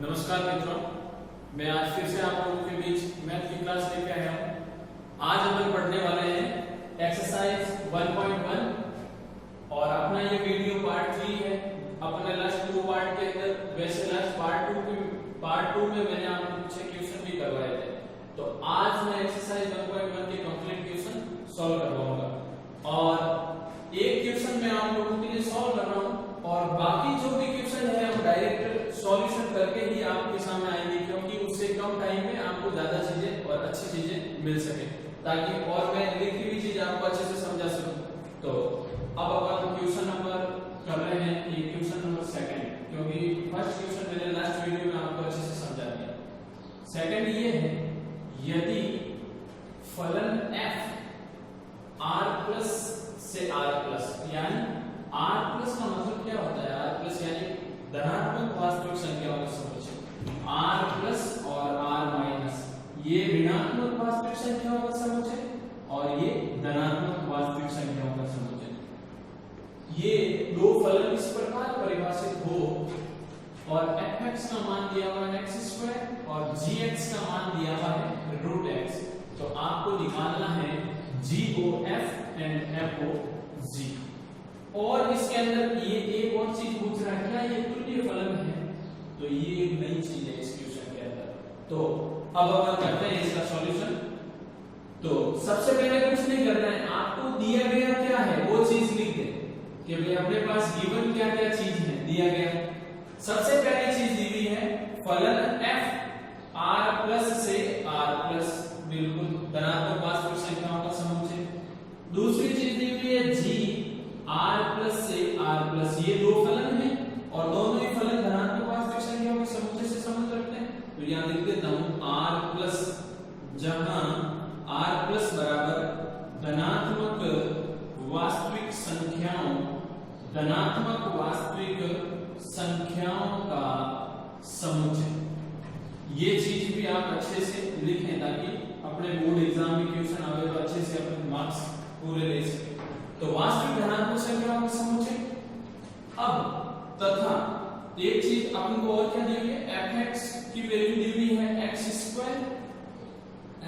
नमस्कार मित्रों, मैं आज फिर से आप लोगों के बीच मैथ की क्लास लेके आया हूँ। आज हम पढ़ने वाले हैं एक्सरसाइज 1.1 और अपना ये वीडियो पार्ट 3 है। अपने लास्ट 2 पार्ट के अंदर वैसे लास्ट पार्ट 2 में मैंने आपको कुछ क्वेश्चन भी करवाए थे, तो आज मैं एक्सरसाइज 1.1 के कंप्लीट क्वेश्चन सॉल्व करवाऊंगा और एक क्वेश्चन मैं आप लोगों के लिए सॉल्व कर रहा हूँ और बाकी जो भी क्वेश्चन है हम डायरेक्ट सॉल्यूशन करके ही आपके सामने आएंगे, क्योंकि उससे कम टाइम में आपको ज्यादा चीजें और अच्छी चीजें मिल सके, ताकि और मैं लिखी हुई चीज आपको अच्छे से समझा सकूं। तो अब अपन क्वेश्चन नंबर कर रहे हैं, ये क्वेश्चन नंबर सेकंड, क्योंकि फर्स्ट क्वेश्चन मैंने लास्ट वीडियो में आपको अच्छे से समझा दिया। सेकंड ये है, यदि फलन f r+ से r+, यानी r+ का मतलब क्या होता है? r+ यानी धनात्मक वास्तविक संख्याओं का समुच्चय। r+ और r-, ये ऋणात्मक वास्तविक संख्याओं का समुच्चय और ये धनात्मक वास्तविक संख्याओं का समुच्चय। ये दो फलन इस प्रकार परिभाषित हो और f(x) का मान दिया हुआ है x² और g(x) का मान दिया हुआ है √x, तो आपको निकालना है g(f) एंड f(g). और इसके अंदर ये एक और चीज पूछ रहा है, क्या ये तुल्य फलन है? तो ये एक नई चीज है इस क्वेश्चन के अंदर। तो अब अपन करते हैं इसका सॉल्यूशन। तो सबसे पहले कुछ नहीं करना है, आपको दिया गया क्या है वो चीज लिख दे कि भाई अपने पास गिवन क्या क्या चीज है दिया गया। सबसे पहली चीज दी हुई है फलन f r+ से r+, बिल्कुल धनात्मक वास्तविक संख्याओं का समुच्चय। दूसरी चीज दी हुई है g r+ से r+, ये दो फलन हैं और दोनों ही फलन धनात्मक वास्तविक संख्याओं के समुच्चय से संबंध रखते हैं। तो यहां लिख देता हूं r+, जहां r+ बराबर धनात्मक वास्तविक संख्याओं का समुच्चय। ये चीज भी आप अच्छे से लिखें ताकि अपने बोर्ड एग्जाम में क्वेश्चन आवे तो अच्छे से अपने मार्क्स पूरे ले सके। तो वास्तविक धनात्मक संख्याओं का समुच्चय। अब तथा एक चीज अपन को और क्या दी हुई है, f(x) की वैल्यू दी हुई है x²,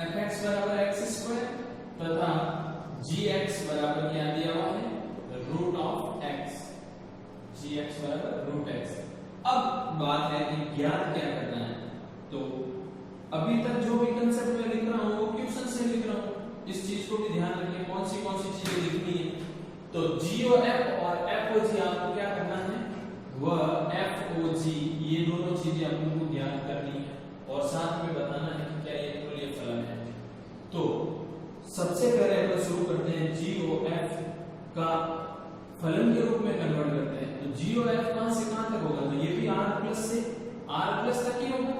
f(x) बराबर x² तथा g(x) बराबर क्या दिया हुआ है √x, g(x) बराबर √x। अब बात है कि ज्ञात क्या करना है। तो अभी तक जो भी कंसेप्ट मैं लिख रहा हूं वो क्वेश्चन से लिख रहा हूं, इस चीज को भी ध्यान रखें कौन सी चीजें लिखनी है। तो GOF और FOG आपको क्या करना है, वह FOG ये दोनों चीजें अपन को ज्ञात करनी है और साथ में बताना है कि क्या ये तुल्य फलन है। तो सबसे पहले अपन शुरू करते हैं GOF का फलन के रूप में कन्वर्ट करते हैं। तो GOF कहां से कहां तक होगा, तो ये भी r+ से r+ तक ही होगा।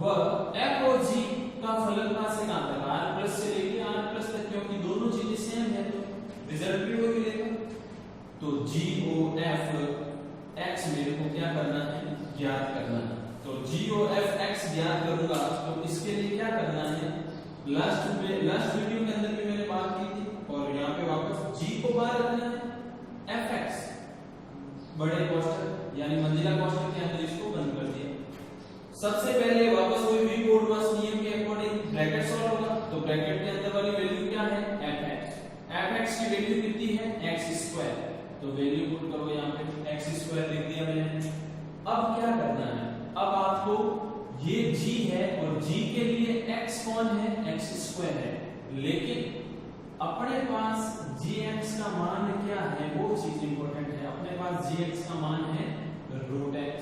वह FOG का फलन कहां से कहां तक, r+ से लेके r+ तक, क्योंकि दोनों चीजें सेम है तो रिजल्ट भी वही लेगा। तो GOF x मेरे को क्या करना है, ज्ञात करना है। तो GOF x ज्ञात करूंगा तो इसके लिए क्या करना है, लास्ट वीडियो के अंदर भी मैंने बात की थी और यहाँ पे वापस g को बाहर रखना है, fx बड़े कोष्ठक यानी मंजिला कोष्ठक के अंदर इसको बंद कर दिया। सबसे पहले वापस वही वी बोर्डवास नियम के अकॉर्डिंग ब्रैकेट सॉल्व होगा। तो ब्रैकेट के अंदर वाली वैल्यू क्या है, fx की वैल्यू कितनी है x², तो वैल्यू पुट करो यहाँ पे x² लिख दिया मैंने। अब क्या करना है, अब आपको ये g है और g के लिए x कौन है, x² है, लेकिन अपने पास gx का मान क्या है वो चीज इंपॉर्टेंट है। अपने पास gx का मान है √x,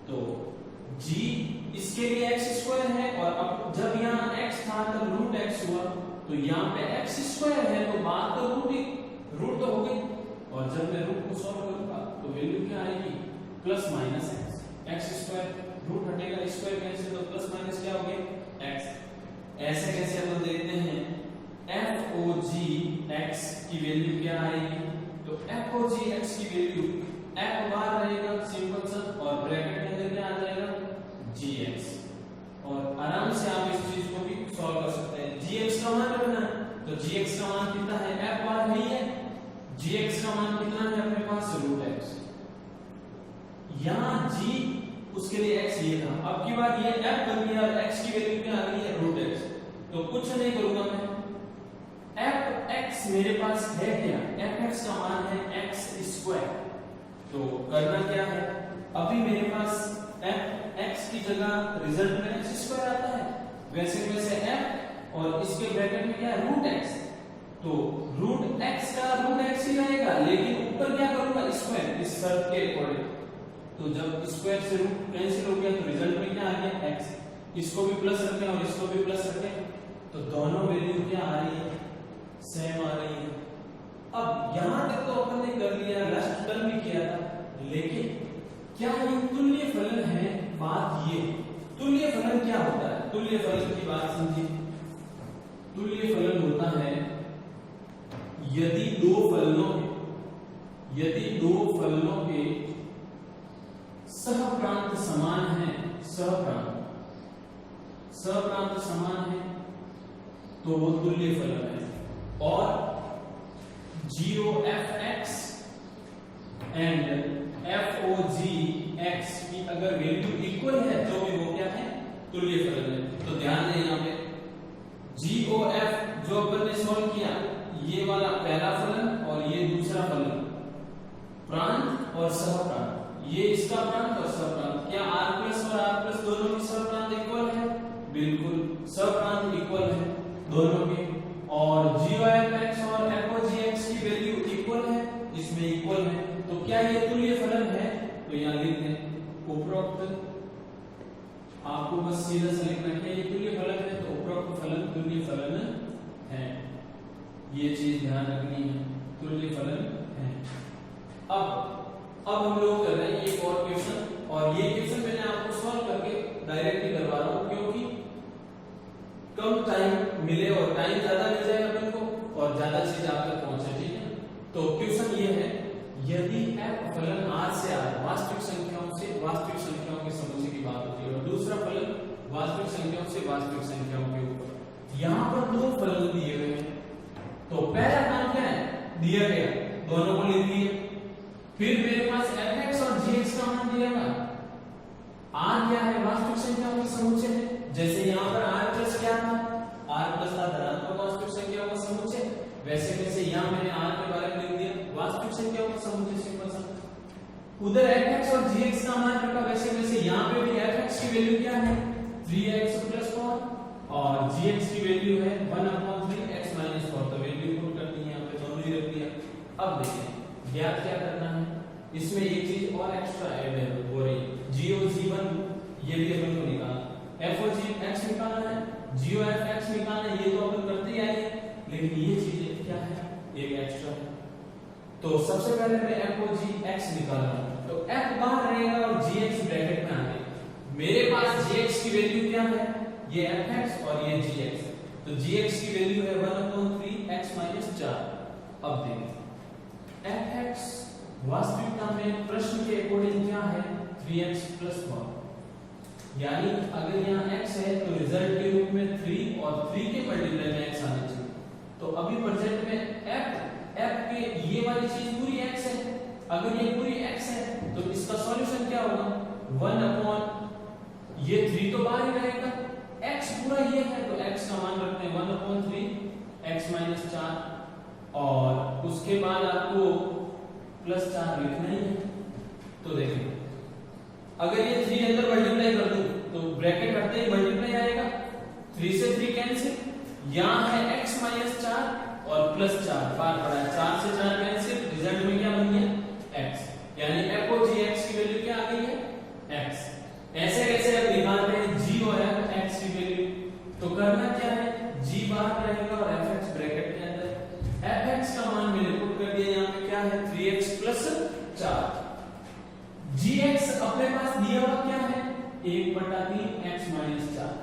तो g इसके लिए x² है और अब जब यहाँ x था तब √x हुआ, तो यहाँ पे x² है तो बात तो रूट तो हो गई, और जब मैं रूट को सॉल्व करूंगा तो वैल्यू क्या आएगी +-x², रूट हटेगा स्क्वायर कैंसिल तो प्लस क्या हो गया x। ऐसे कैसे अपन देखते हैं, FOG x की वैल्यू क्या आएगी, तो FOG x की वैल्यू f बार रहेगा सिंपल सा और ब्रैकेट के अंदर क्या आ जाएगा gx, और आराम से आप इस चीज को भी सॉल्व कर सकते हैं। gx का मान रखना है, तो gx का मान कितना है, f बार नहीं है, gx का मान कितना है अपने पास √x। यहाँ g उसके लिए x ये अब की बार ये f बन गया और x की वैल्यू क्या आ गई है रूट x। तो कुछ नहीं करूंगा मैं, fx मेरे पास है क्या, fx का मान है x स्क्वायर। तो करना क्या है, अभी मेरे पास fx की जगह रिजल्ट में x स्क्वायर आता है, वैसे वैसे f और इसके ब्रैकेट में क्या है रूट x। तो रूट x का रूट x ही रहेगा, लेकिन ऊपर क्या करूंगा स्क्वायर, इस शर्त के अकॉर्डिंग। तो जब स्क्वायर से रूट कैंसिल हो गया तो रिजल्ट में क्या आ गया x। इसको भी प्लस रखें और इसको भी प्लस रखें, तो दोनों वैल्यू क्या आ रही है, सेम आ रही है। अब यहां तक तो अपन ने कर लिया, लास्ट टर्म भी किया था, लेकिन क्या ये तुल्य फलन है, बात ये तुल्य फलन क्या होता है, तुल्य फलन की बात समझिए। तुल्य फलन होता है यदि दो फलनों के सहप्रांत समान है, सहप्रांत समान है तो वो तुल्य फलन है। और GOFX एंड FOGX की अगर वैल्यू इक्वल है तो भी वो क्या है, तुल्य फलन है। तो ध्यान दें यहाँ पे GOF जो अपन ने सॉल्व किया, ये वाला पहला फलन और ये दूसरा फलन, प्रांत और सहप्रांत, ये इसका प्रांत और सहप्रांत, क्या r प्लस और r प्लस दोनों के सहप्रांत इक्वल है, बिल्कुल सहप्रांत इक्वल है दोनों के। और GOFX और FOGX की वैल्यू इक्वल है, इसमें इक्वल है, तो क्या ये तुल्य फलन है। तो यहाँ लिख दें उपरोक्त, आपको बस सीधा सा लिखना है ये तुल्य फलन है, तो उपरोक्त फलन तुल्य फलन है, ये चीज ध्यान रखनी है, तुल्य फलन है। अब हम लोग कर रहे हैं एक और क्वेश्चन, और ये क्वेश्चन मैंने आपको सॉल्व करके डायरेक्टली करवा रहा हूं, क्योंकि कम टाइम मिले और टाइम ज्यादा मिल जाएगा अपन को और ज्यादा चीज आप तक पहुंचे, ठीक है। तो क्वेश्चन ये है, यदि f फलन r से r वास्तविक संख्याओं के समुच्चय की बात होती है, और दूसरा फलन वास्तविक संख्याओं से वास्तविक संख्याओं के ऊपर। यहाँ पर दो फलन दिए हुए हैं, तो पहला काम क्या है, दिया गया, दोनों को लिख दिए। फिर मेरे पास fx और gx का मान दिया हुआ, r क्या है, वास्तविक संख्याओं के समुच्चय है। जैसे यहाँ पर r प्लस क्या था, r प्लस था धनात्मक वास्तविक संख्याओं का समुच्चय, वैसे वैसे यहाँ मैंने r के बारे में लिख दिया वास्तविक संख्याओं का समुच्चय, सिंपल सा। उधर fx और gx का मान रखा, वैसे वैसे यहाँ पे भी fx की वैल्यू क्या है 3x + 4 और gx की वैल्यू है 1/3x - 4, तो वैल्यू पुट कर दी यहाँ पे, दोनों ही रख दिया। अब देखिए ज्ञात क्या करना है, इसमें एक चीज और एक्स्ट्रा ऐड हो रही है, GOG1 ये भी अपन को निकालना, FOGX निकालना है, GOFX निकालना है, ये तो अपन करते ही आए हैं, लेकिन ये चीज क्या है, एक एक्स्ट्रा है। तो सबसे पहले मैं FOGX निकाल रहा हूं, तो F बाहर रहेगा और GX ब्रैकेट में आ गया। मेरे पास GX की वैल्यू क्या है, ये fx और ये gx, तो gx की वैल्यू है 1/3x - 4। अब देखिए fx वास्तविकता में प्रश्न के अकॉर्डिंग क्या है 3x + 1, यानी अगर यहाँ x है तो रिजल्ट के रूप में 3 और 3 के मल्टीप्लाई में x आना चाहिए। तो अभी प्रेजेंट में f के ये वाली चीज पूरी x है, अगर ये पूरी x है तो इसका सॉल्यूशन क्या होगा, 1 ये 3 तो बाहर ही रहेगा, x पूरा ये है तो x का मान रखते हैं 1/3x - 4 और उसके बाद आपको +4 लिखना ही है। तो देखिए अगर ये 3 अंदर मल्टीप्लाई कर दूं तो ब्रैकेट हटते ही मल्टीप्लाई आएगा, 3 से 3 कैंसिल, यहां है x - 4 और +4 बार पड़ा है, 4 से 4 कैंसिल, रिजल्ट में क्या बन गया x, यानी FOGX की वैल्यू क्या आ गई है x। ऐसे कैसे अब निकालते हैं g और fx की वैल्यू, तो करना क्या है, g बाहर रहेगा और fx ब्रैकेट के अंदर, fx का मान मैंने पुट कर दिया, यहाँ पे क्या है 3x + 4, gx अपने पास दिया हुआ क्या है 1/3x - 4।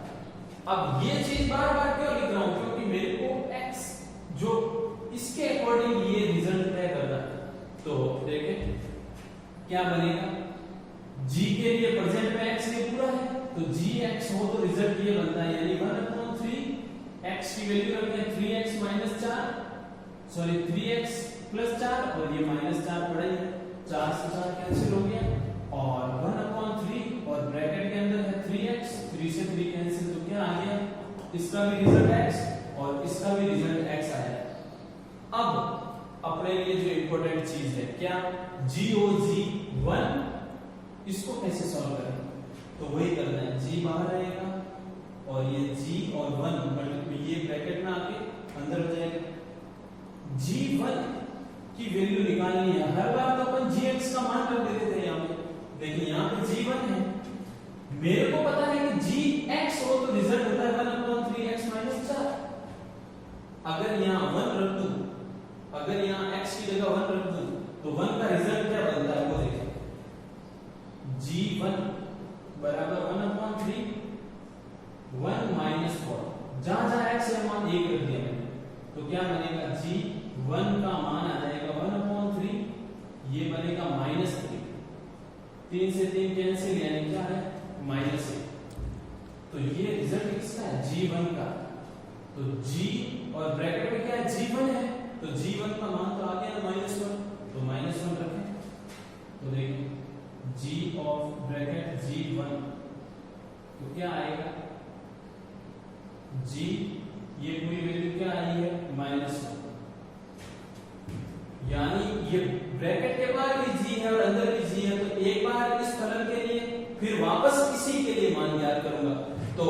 अब ये चीज बार-बार क्यों लिख रहा हूं, क्योंकि मेरे को x जो इसके अकॉर्डिंग ये रिजल्ट तय करना है। तो देखें क्या बनेगा, g के लिए प्रेजेंट में x ये पूरा है तो gx हो तो रिजल्ट ये बनता है, यानी 1/3 x की वैल्यू रखते हैं 3x - 4 सॉरी 3x + 4 और ये -4 पड़ा ही, 4 से 4 कैंसिल हो गया और 1/3 और ब्रैकेट के अंदर है 3 इसका भी रिजल्ट x और इसका भी रिजल्ट x आया। अब अपने लिए जो इंपॉर्टेंट चीज है क्या, GOG1, इसको कैसे सॉल्व करें, तो वही करना है, g बाहर आएगा और ये g और 1 ये ब्रैकेट में आके अंदर हो जाएगा। g1 की वैल्यू निकालनी है, हर बार तो अपन gx का मान रख देते थे यहाँ पे, लेकिन यहाँ पे g1 है, मेरे को पता है कि gx हो तो रिजल्ट होता है 1/3x - 4। अगर यहाँ 1 रख दूं, अगर यहाँ x की जगह 1 रख दूं तो 1 का रिजल्ट क्या बनता है वो देखिए, g1 बराबर 1/3 1 - 4, जहां जहां x है मान 1 रख दिया मैंने, तो क्या बनेगा, g1 का मान आ जाएगा 1/3, ये बनेगा -3, 3 से 3 कैंसिल यानी क्या है -1, तो ये रिजल्ट किसका है, g1 का। तो g और ब्रैकेट में क्या है, g1 है, तो g1 का मान तो आ गया -1, तो -1 रखें, तो देखिए g ऑफ ब्रैकेट g1 तो क्या आएगा, g ये पूरी वैल्यू क्या आई है -1, यानी ये ब्रैकेट के बाहर भी g है और अंदर भी g है, तो एक बार इस फलन के लिए फिर वापस इसी के लिए मान ज्ञात करूंगा, तो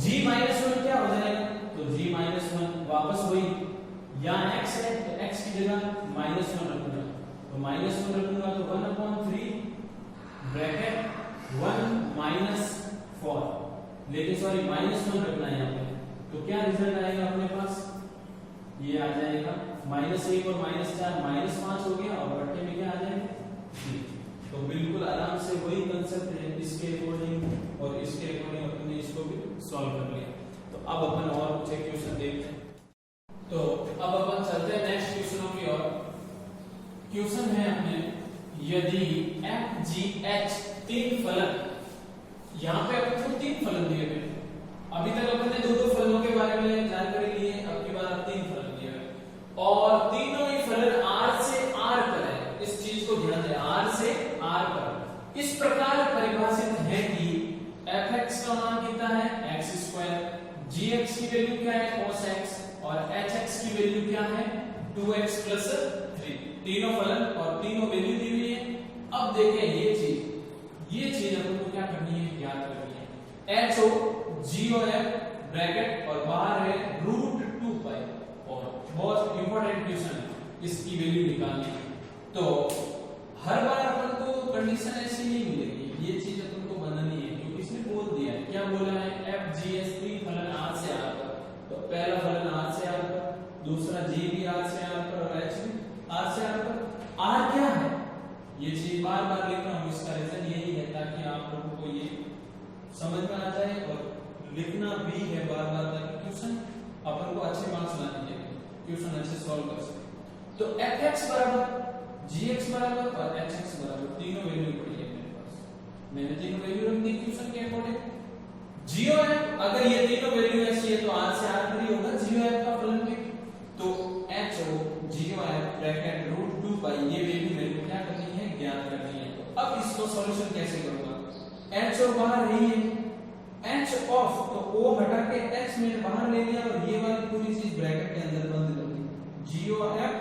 g -1 क्या हो जाएगा, तो g -1 वापस वही, यहाँ x है तो x की जगह -1 रखूंगा, तो -1 रखूंगा तो 1/3 ब्रैकेट 1 - 4, लेकिन सॉरी -1 रखना है यहाँ पे, तो क्या रिजल्ट आएगा अपने पास, ये आ जाएगा -1 और -4 -5 हो गया, और बट्टे में क्या आ जाएगा, तो बिल्कुल आराम से वही कंसेप्ट है, इसके अकॉर्डिंग और इसके अकॉर्डिंग अपने इसको भी सॉल्व कर लिया। तो अब अपन और कुछ क्वेश्चन देखते हैं, तो अब अपन चलते हैं नेक्स्ट क्वेश्चनों की ओर। क्वेश्चन है अपने, यदि FGH 3 फलन, यहाँ पे अपन को 3 फलन दिए गए, अभी तक अपन ने 2-2 फलनों के बारे में जानकारी ली है, अब की बार 3 फलन दिए गए और तीनों ही फलन R से R पर है, इस चीज को ध्यान दें, R से R पर इस प्रकार परिभाषित है कि fx का मान कितना है x², gx की वैल्यू क्या है cos x और hx की वैल्यू क्या है 2x + 3, तीनों फलन और तीनों वैल्यू दी हुई है। अब देखें ये चीज अपन को क्या करनी है, याद करनी है, h हो g और f ब्रैकेट और बाहर है √2π, और बहुत इंपॉर्टेंट क्वेश्चन है, इसकी वैल्यू निकालनी है, तो हर बार अपन को कंडीशन ऐसी नहीं मिलेगी, ये चीज अपन को बनानी है, क्योंकि इसने बोल दिया है, क्या बोला है, FGH 3 फलन R से R पर, तो पहला फलन R से R पर, दूसरा G भी R से R पर और H भी R से R पर। R क्या है, ये चीज बार बार लिख रहा हूं, इसका रीजन यही है ताकि आप लोगों को ये समझ में आ जाए और लिखना भी है बार बार, ताकि क्वेश्चन अपन को अच्छे मार्क्स लाने चाहिए, क्वेश्चन अच्छे सॉल्व कर सके। तो fx बराबर gx बराबर और hx बराबर तीनों वैल्यू पड़ी है मेरे पास, मैंने तीनों वैल्यू रख दी क्वेश्चन के अकॉर्डिंग। g और f, अगर ये तीनों वैल्यू ऐसी है तो r से r पर ही होगा g और f का फलन भी, तो h हो g और f ब्रैकेट √2π, ये वैल्यू मेरे को क्या करनी है, ज्ञात करनी है। तो अब इसको सॉल्यूशन कैसे करूंगा, h और बाहर रही है, h ऑफ, तो o हटा के h मैंने बाहर ले लिया और ये वाली पूरी चीज ब्रैकेट के अंदर बंद कर दी, g और f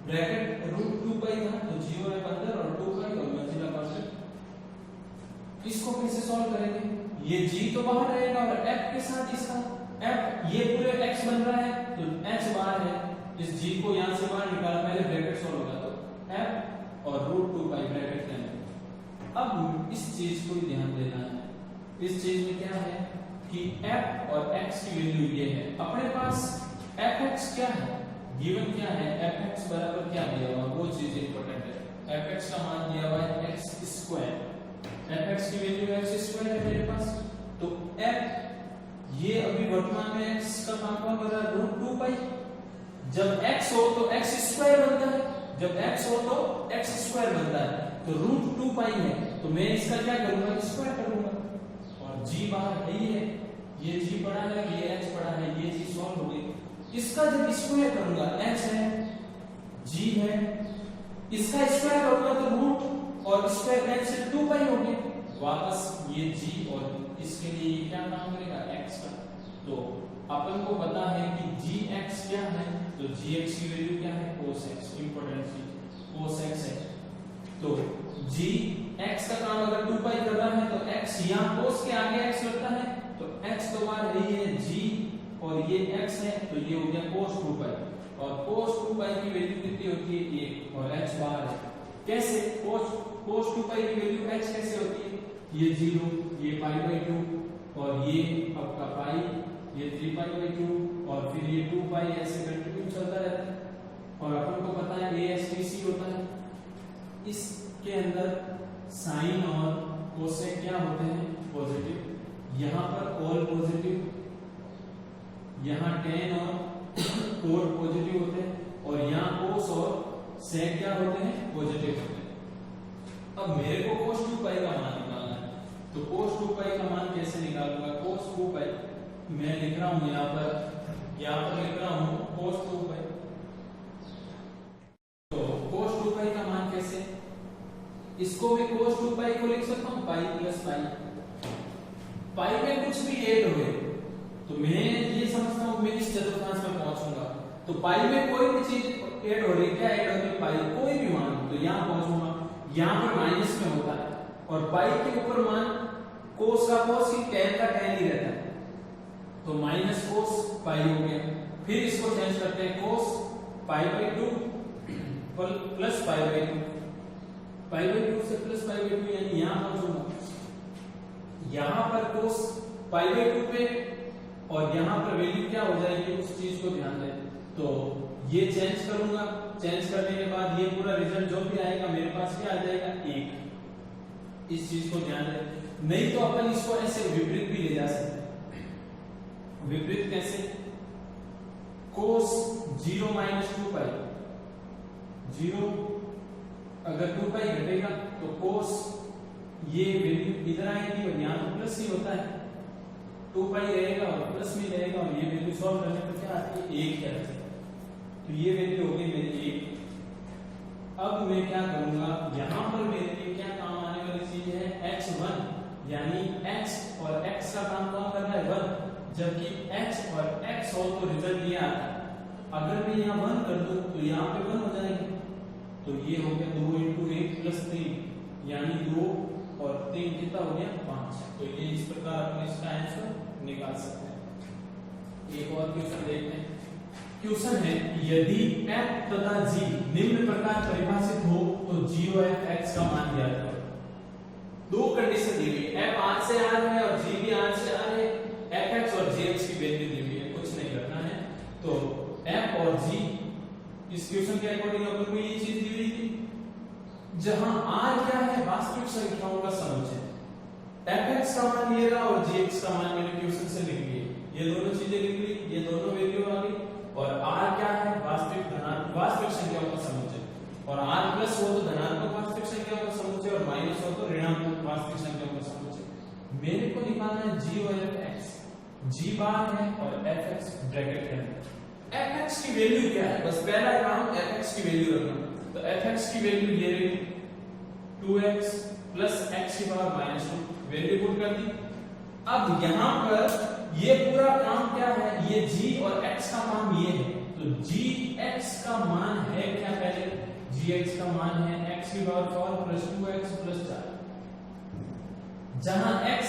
ब्रैकेट √2π था, तो g और f अंदर और 2π और मझिला कांस्टेंट। इसको कैसे सॉल्व करेंगे, ये g तो बाहर रहेगा और f के साथ इसका f, ये पूरे x बन रहा है तो h बाहर है, इस g को यहां से बाहर निकाल, पहले ब्रैकेट सॉल्व होगा, तो f और √2π ब्रैकेट के अंदर। अब इस चीज को ध्यान देना है, इस चीज में क्या है कि f और x की वैल्यू ये है, अपने पास fx क्या है, गिवन क्या है, fx बराबर क्या दिया हुआ, वो चीज इंपॉर्टेंट है, fx का मान दिया हुआ है x², fx की वैल्यू x² है मेरे पास, तो f ये अभी वर्तमान में x का मान कौन बन रहा है, √2π, जब x हो तो x² बनता है, जब x हो तो x² बनता है, तो √2π है, तो मैं इसका क्या करूंगा, स्क्वायर करूंगा, और g बाहर है ही है, ये g पड़ा है, ये h पड़ा है, ये चीज सॉल्व हो गई। इसका जब स्क्वायर करूंगा, h है g है, इसका स्क्वायर करूंगा तो रूट और स्क्वायर h से 2π हो गया, वापस ये g और इसके लिए क्या काम करेगा x का, तो अपन को पता है कि gx क्या है, तो gx की वैल्यू क्या है, cos x, इंपॉर्टेंट चीज cos x है। तो gx का काम अगर 2 पाई कर रहा है तो x यहाँ cos के आगे x लगता है, तो x तो बार यही है g और ये x है, तो ये हो गया cos 2 पाई, और cos 2 पाई की वैल्यू कितनी होती है 1 और h बाहर है। कैसे cos 2 पाई की वैल्यू h कैसे होती है, ये 0, ये π/2 और ये आपका पाई, ये 3π/2 और फिर ये 2 पाई, ऐसे कंटिन्यू चलता रहता है। और अपन को पता है ASTC होता है, इसके अंदर साइन और कोसेक क्या होते हैं, पॉजिटिव, यहाँ पर ऑल पॉजिटिव, यहाँ tan और कोड पॉजिटिव होते हैं, और यहाँ कोस और सेक क्या होते हैं, पॉजिटिव होते हैं। अब मेरे को cos 2 पाई का मान निकालना है, तो cos 2 पाई का मान कैसे निकालूंगा, cos 2 पाई मैं लिख रहा हूं यहाँ पर लिख रहा हूं cos 2 पाई। तो cos 2 पाई का मान कैसे, इसको मैं cos 2 पाई को लिख सकता हूं पाई प्लस पाई में कुछ भी ऐड हो, तो मैं ये समझता हूं मैं इस चतुर्थांश में पहुंचूंगा, तो पाई में कोई भी चीज ऐड हो रही, क्या ऐड हो रही, पाई कोई भी मान, तो यहाँ पहुंचूंगा, यहाँ पर माइनस में होता है, और पाई के ऊपर मान कोस का कोस ही, tan का tan ही रहता है, तो माइनस कोस पाई हो गया। फिर इसको चेंज करते हैं, कोस π/2 प्लस π/2, π/2 से प्लस π/2, यानी यहाँ पहुंचूंगा, यहाँ पर कोस π/2 पे, और यहाँ पर वैल्यू क्या हो जाएगी, उस चीज को ध्यान दें। तो ये चेंज करूंगा, चेंज करने के बाद ये पूरा रिजल्ट जो भी आएगा मेरे पास क्या आ जाएगा 1, इस चीज को ध्यान दें। नहीं तो अपन इसको ऐसे विपरीत भी ले जा सकते हैं, विपरीत कैसे, cos 0 - 2 पाई, 0 अगर 2 पाई घटेगा तो cos ये वैल्यू इधर आएगी और यहाँ तो प्लस ही होता है, 2 पाई रहेगा और प्लस में रहेगा, और ये वैल्यू सॉल्व करने पर क्या आती है 1 क्या आती है, तो ये वैल्यू हो गई मेरी 1। अब मैं क्या करूंगा, यहाँ पर मेरे लिए क्या काम आने वाली चीज है x1, यानी x और x का काम कौन कर रहा है 1, जबकि x और x हो तो रिजल्ट ये आता है। अगर मैं यहाँ 1 कर दूं तो यहाँ पे 1 हो जाएगा, तो ये हो गया 2 × 1 + 3, यानी 2 और 3 कितना हो गया 5। तो ये इस प्रकार अपन इसका आंसर निकाल सकते हैं। एक और क्वेश्चन देखते हैं। क्वेश्चन है, यदि f तथा g निम्न प्रकार परिभाषित हो तो g और f x का मान ज्ञात करो। दो कंडीशन दी हुई है, f r से r है और g भी r से r है, f x और g x की वैल्यू दी हुई है, कुछ नहीं करना है। तो f और g इस क्वेश्चन के अकॉर्डिंग अपन को ये चीज दी हुई थी, जहां r क्या है, वास्तविक संख्याओं का समुच्चय, f(x) का मान ये रहा और g(x) का मान मैंने क्वेश्चन से लिख लिया, ये दोनों चीजें लिख ली, ये दोनों वैल्यू आ गई, और r क्या है, वास्तविक संख्याओं का समुच्चय, और r प्लस हो तो धनात्मक वास्तविक संख्याओं का समुच्चय और माइनस हो तो ऋणात्मक वास्तविक संख्याओं का समुच्चय। मेरे को निकालना है g और f(x), g बार है और f(x) ब्रैकेट के अंदर। f(x) की वैल्यू क्या है, बस पहला काम f(x) की वैल्यू रखना, तो f(x) की वैल्यू ये रही 2x प्लस x की पावर -2, वैल्यू पुट कर दी। अब यहाँ पर ये पूरा काम क्या है, ये g और x का मान ये है, तो gx का मान है क्या, पहले gx का मान है x की पावर 4 प्लस 2x प्लस 4, जहां x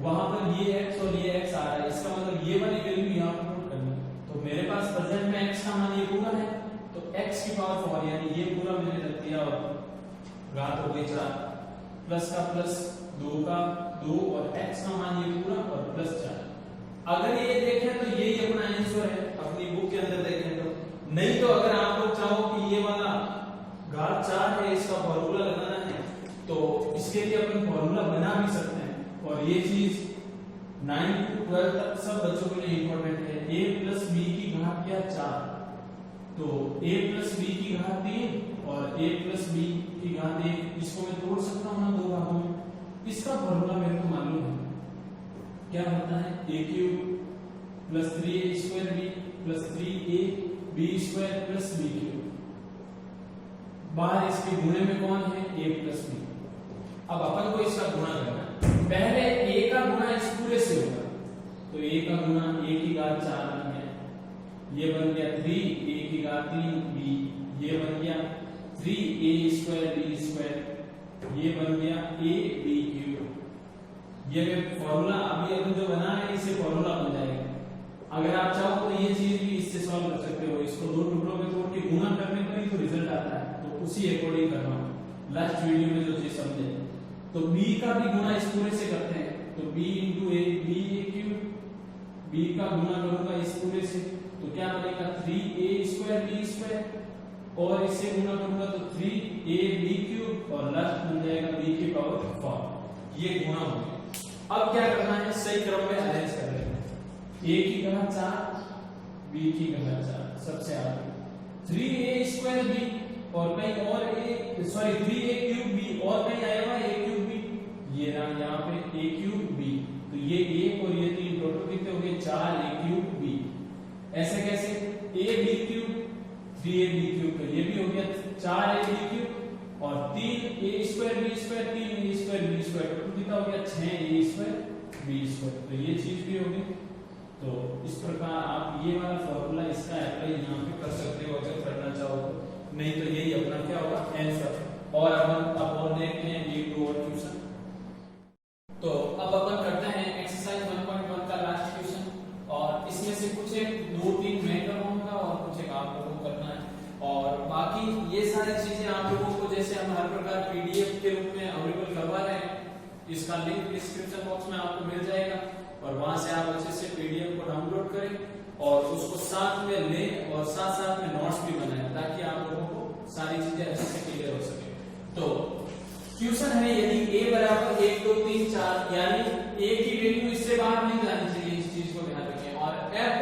वहां पर ये x और ये x आ रहा है, इसका मतलब ये वाली वैल्यू यहाँ पर पुट करनी। तो मेरे पास प्रेजेंट में x का मान ये पूरा है, तो x की पावर 4 यानी ये पूरा मैंने रख दिया, और घात हो गई 4, प्लस का प्लस 2 का 2 और x का मान ये पूरा और प्लस 4। अगर ये देखें तो यही अपना आंसर है, अपनी बुक के अंदर देखें तो। नहीं तो अगर आप लोग चाहो कि ये वाला घात 4 है, इसका फॉर्मूला लगाना है, तो इसके लिए अपन फॉर्मूला बना भी सकते हैं, और ये चीज 9 to 12 तक सब बच्चों के लिए इंपॉर्टेंट है। a प्लस b की घात क्या 4, तो a प्लस b की घात 3 और a प्लस b की घात 1, इसको मैं तोड़ सकता हूँ ना दो भागों में। इसका फॉर्मूला मेरे को मालूम है, क्या होता है a cube plus 3a² b plus 3ab² plus b cube, बाहर इसके गुणे में कौन है a प्लस b। अब अपन को इसका गुणा करना है, पहले a का गुणा इस पूरे से होगा, तो a का गुणा a की घात ये बन गया 3a की घात 3b, ये बन गया 3a स्क्वायर b स्क्वायर, ये बन गया ab क्यूब। ये फॉर्मूला अभी अपन जो बना है इसे फॉर्मूला बन जाएगा। अगर आप चाहो तो ये चीज भी इससे सॉल्व कर सकते हो, इसको दो टुकड़ों में तोड़ के गुणा करने पर ही तो रिजल्ट आता है, तो उसी अकॉर्डिंग करना लास्ट वीडियो में जो चीज समझे। तो b का भी गुणा इस पूरे से करते हैं, तो b into a b a cube, b का गुणा करूंगा इस पूरे से तो क्या बनेगा 3a स्क्वायर b स्क्वायर, और इससे गुणा करूंगा तो 3ab क्यूब, और लास्ट बन जाएगा b की पावर 4। ये गुणा हो गया। अब क्या करना है, सही क्रम में अरेंज कर लेना है। a की घात 4, b की घात 4 सबसे आगे, 3a स्क्वायर b और कहीं और a sorry 3a cube b और कहीं आएगा a क्यूब b, ये रहा यहाँ पे a क्यूब b, तो ये 1 और ये 3 टोटल कितने हो गए 4a क्यूब b। ऐसे कैसे a b cube 3ab cube, तो ये भी हो गया 4ab क्यूब और 3a square b square 3a square b square, total कितना हो गया 6a स्क्वायर b स्क्वायर, तो ये चीज भी हो गई। तो इस प्रकार आप ये वाला फॉर्मूला इसका अप्लाई यहाँ पे कर सकते हो अगर करना चाहो तो, नहीं तो यही अपना क्या होगा आंसर। और अपन देखते हैं एक दो और क्वेश्चन। तो अब अपन करते हैं एक्सरसाइज 1.1 का लास्ट क्वेश्चन, और इसमें से कुछ एक 2-3 मैं करूंगा और कुछ एक आप लोगों को करना है, और बाकी ये सारी चीजें आप लोगों को जैसे हम हर प्रकार पीडीएफ के रूप में अवेलेबल करवा रहे हैं, इसका लिंक डिस्क्रिप्शन बॉक्स में आपको मिल जाएगा, और वहां से आप अच्छे से पीडीएफ को डाउनलोड करें और उसको साथ में लें और साथ साथ में नोट्स भी बनाएं, ताकि आप लोगों को सारी चीजें अच्छे से क्लियर हो सके। तो क्वेश्चन है यदि a बराबर 1 2 3 4, यानी a की वैल्यू इससे बाहर नहीं जानी चाहिए, इस चीज को ध्यान रखें, और f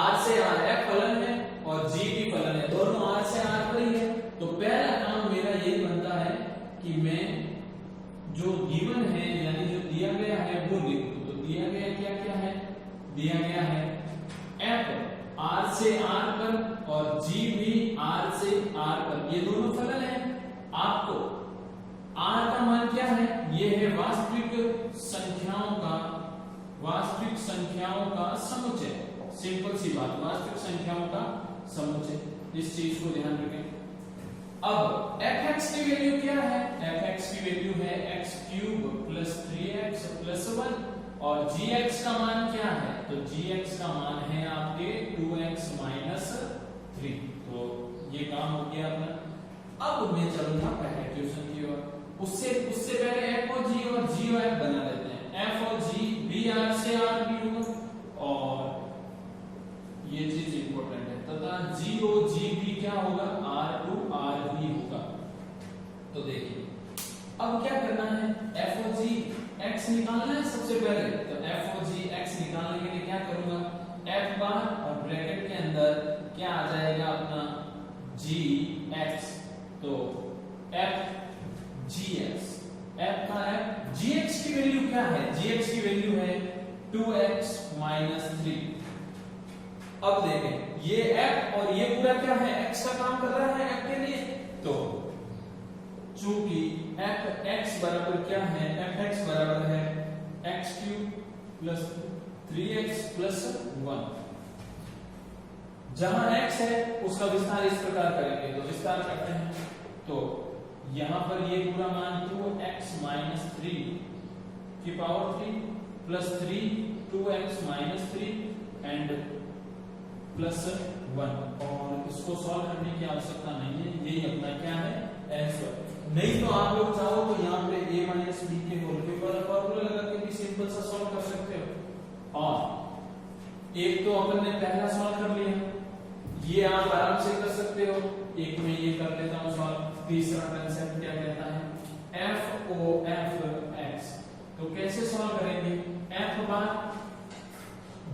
r से r, f फलन है और g भी फलन है, दोनों r से r पर ही है। तो पहला काम मेरा यही बनता है कि मैं जो गिवन है यानी जो दिया गया है वो लिख दूं। तो दिया गया क्या क्या है, दिया गया है f r से r पर और g भी r से r पर, ये दोनों फलन है। आपको r का मान क्या है, ये है वास्तविक संख्याओं का समुच्चय, सिंपल सी बात, वास्तविक संख्याओं का समुच्चय, इस चीज को ध्यान रखें। अब fx की वैल्यू क्या है, fx की वैल्यू है x cube plus 3x plus 1, और gx का मान क्या है, तो gx का मान है आपके 2x माइनस 3। तो ये काम हो गया अपना। अब मैं चलूंगा पहले क्वेश्चन की ओर, उससे पहले f और g और g और f बना लेते हैं। f और g भी r से r भी होगा, और ये चीज इंपॉर्टेंट है, तथा g और g भी क्या होगा r टू r भी होगा। तो देखिए अब क्या करना है, f और g x निकालना है सबसे पहले, तो f और g x निकालने के लिए क्या करूंगा, f बार और ब्रैकेट के अंदर क्या आ जाएगा अपना gx, तो f gx, f का f, gx की वैल्यू क्या है, gx की वैल्यू है 2x माइनस 3। अब देखें ये f और ये पूरा क्या है, x का काम कर रहा है f के लिए, तो चूंकि f x बराबर क्या है, fx बराबर है x cube plus 3x plus 1, जहां x है उसका विस्तार इस प्रकार करेंगे, तो विस्तार करते हैं, तो यहां पर ये पूरा मान 2x माइनस 3 की power 3 plus 3 2x minus 3 and plus 1, और इसको सॉल्व करने की आवश्यकता नहीं है, यही अपना क्या है आंसर। नहीं तो आप लोग चाहो तो यहाँ पे a माइनस b के होल के ऊपर फॉर्मूला लगा के भी सिंपल सा सॉल्व कर सकते हो, और एक तो अपन ने पहला सॉल्व कर लिया, ये आप आराम से कर सकते हो, एक में ये कर लेता हूं सॉल्व। तीसरा कांसेप्ट क्या कहता है, f o f x, तो कैसे सॉल्व करेंगे, f बार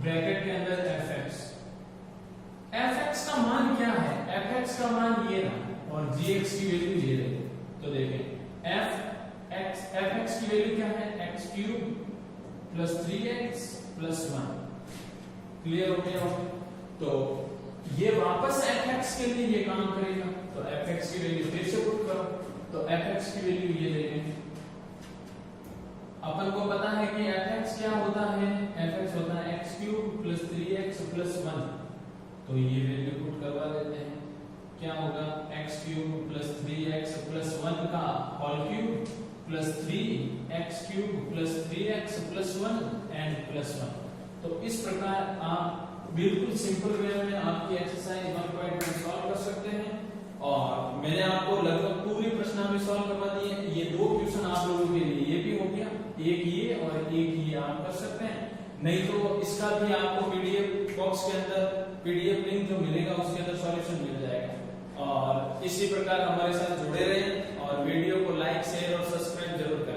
ब्रैकेट के अंदर fx, fx का मान क्या है, fx का मान ये रहा और gx की वैल्यू ये रही। तो देखें fx की वैल्यू क्या है, x cube plus 3x plus 1, clear हो गया। तो ये वापस fx के लिए ये काम करेगा, तो fx की वैल्यू फिर से पुट करो, तो fx की वैल्यू ये देखें, अपन को पता है कि fx क्या होता है, fx होता है x cube plus 3x plus 1, तो ये वैल्यू पुट करवा देते हैं। क्या होगा x cube plus 3x plus 1 का होल क्यूब प्लस 3x क्यूब plus 3x plus 1 and plus 1। तो इस प्रकार आप बिल्कुल सिंपल वे में आपकी एक्सरसाइज 1.1 सॉल्व कर सकते हैं। और मैंने आपको लगभग पूरी प्रश्नावली सॉल्व करवा दी है। ये दो क्वेश्चन आप लोगों के लिए ये भी हो गया, एक ये और एक ये आप कर सकते हैं। नहीं तो इसका भी आपको पीडीएफ बॉक्स के अंदर पीडीएफ लिंक जो मिलेगा उसके अंदर सॉल्यूशन मिल जाएगा। और इसी प्रकार हमारे साथ जुड़े रहें और वीडियो को लाइक शेयर और सब्सक्राइब जरूर करें।